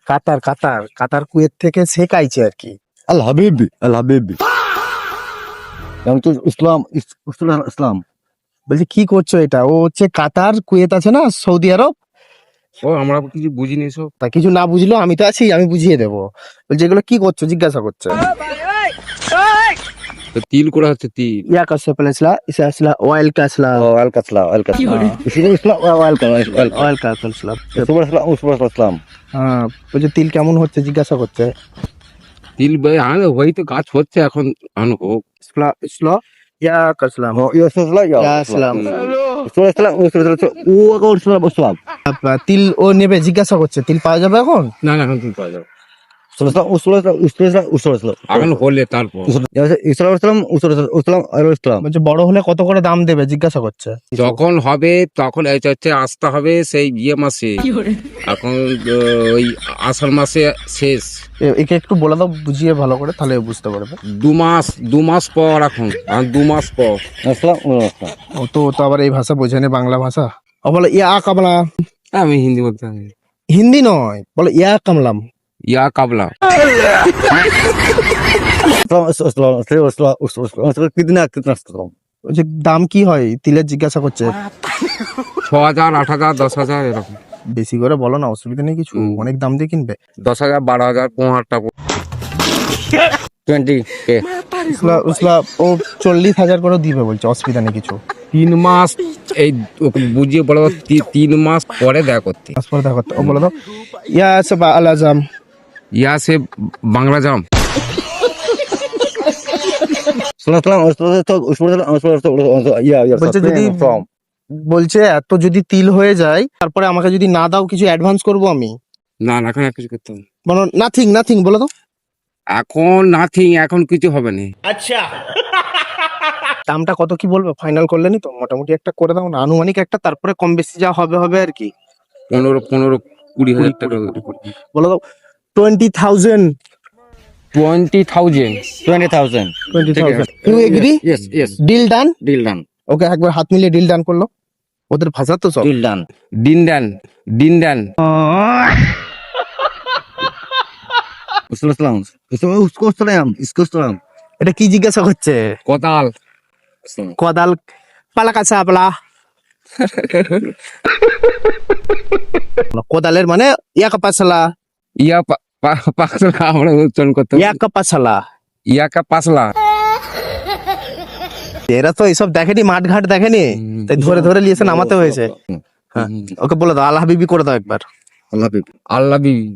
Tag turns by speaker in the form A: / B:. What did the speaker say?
A: কাতার কাতার Qatar Kuwait থেকে শেখাইছে আর কি।
B: الحبيبي الحبيبي يعني اسلام اسلام
A: বলছি কি করছো এটা? ও হচ্ছে কাতার কুয়েত আছে না সৌদি আরব,
C: ও আমরা কিছু বুঝিনি সব।
A: তা কিছু না বুঝলো আমি তো আছি, আমি বুঝিয়ে দেবো। বলছি এগুলো কি করছো জিজ্ঞাসা করছে।
C: তো তিল করা হচ্ছে তিল।
A: ইয়া কাছে পেলেছিলা ইসা আসলা অয়েল কাছলা
B: وائل كسلام وائل كسلام اسلام وائل كسلام
A: অয়েল কাছলা।
B: اسلام
A: হ্যাঁ, বলছে তিল কেমন হচ্ছে জিজ্ঞাসা করছে।
C: তিল ওই তো গাছ হচ্ছে এখন হোক।
A: ইসলা ইসলা ইয়া কাছলাম
B: يا اسلام
A: ইয়া
B: يا
A: আসলাম।
B: اسلام
A: তিল ও নেবে জিজ্ঞাসা করছে তিল পাওয়া যাবে এখন?
C: না না এখন তিল পাওয়া যাবে
B: اسلام
C: এখন হলে তারপর।
A: বলছে বড় হলে কত করে দাম দেবে জিজ্ঞাসা করছে।
C: যখন হবে তখন এটা হচ্ছে আসতে হবে সেই মাসে। এখন ওই আষাঢ় মাসে শেষ।
A: একে একটু বলে দাও বুঝিয়ে ভালো করে, তাহলে বুঝতে পারবে।
C: 2 মাস পর এখন 2 মাস পর।
A: ও তো আবার এই ভাষা বোঝে না, বাংলা ভাষা। ও বলে ইয়া কামলা।
C: আমি হিন্দি বলতে পারি।
A: হিন্দি নয়, বলে ইয়া কামলাম।
C: ইয়া কাবলা।
A: বলছে দাম কি হয় তিলের জিজ্ঞাসা করছে।
C: 6,000 8,000 10,000 এরকম।
A: বেশি করে বলো না, অসুবিধা নেই কিছু, অনেক দাম দিয়ে কিনবে।
C: 10,000 12,000 15,000 টাকা 20K।
A: উসলা ও 40,000 করে দিবে বলছে, অসুবিধা নেই কিছু।
C: 3 মাস এই ওকে বুঝিয়ে বলো 3 মাস পরে দেখা করতে।
A: তারপরে দেখো ও বলে দাও ইয়া সব আলাজাম।
C: ইয়া সে বাংলা জাম।
A: বলছে যদি বলছে এত যদি তিল হয়ে যায় তারপরে আমাকে যদি না দাও কিছু অ্যাডভান্স করবো আমি।
C: না না এখন আর কিছু করতে হবে না।
A: বলো নাথিং নাথিং বলে দাও।
C: এখন নাথিং, এখন কিছু হবে না।
A: দামটা কত কি বলবে ফাইনাল করলে নি তো? মোটামুটি একটা করে দাও না, আনুমানিক একটা, তারপরে কম বেশি যা হবে হবে আর কি।
C: 15-20,000 টাকা।
A: বলে দাও 20,000।
C: 20,000
B: 20,000
A: 20,000 you agree?
B: yes yes
A: deal done.
B: deal done
A: okay একবার হাত মিলিয়ে ডিল ডান করলো, ওদের ভাষা তো সব।
B: deal done
C: দিন
B: اسلام उसको سلام
A: এটা কি জিজ্ঞাসা করছে?
C: কোদাল।
A: কোদাল পালাকাছা আপলা। কোদালের মানে ইয়াকা পাছলা।
C: ইয়া পাছলা আমরা উচ্চারণ করতে হবে।
A: ইয়াকা পাছলা।
C: ইয়াকা পাছলা।
A: এরা তো এইসব দেখেনি, মাঠ ঘাট দেখেনি, তাই ধরে ধরে নিয়েছে নামাতে হয়েছে। হ্যাঁ, ওকে বলে দাও আল্লাহ হাবিবি করে দাও একবার।
B: الله حبيبي
C: আল্লাহ বিবি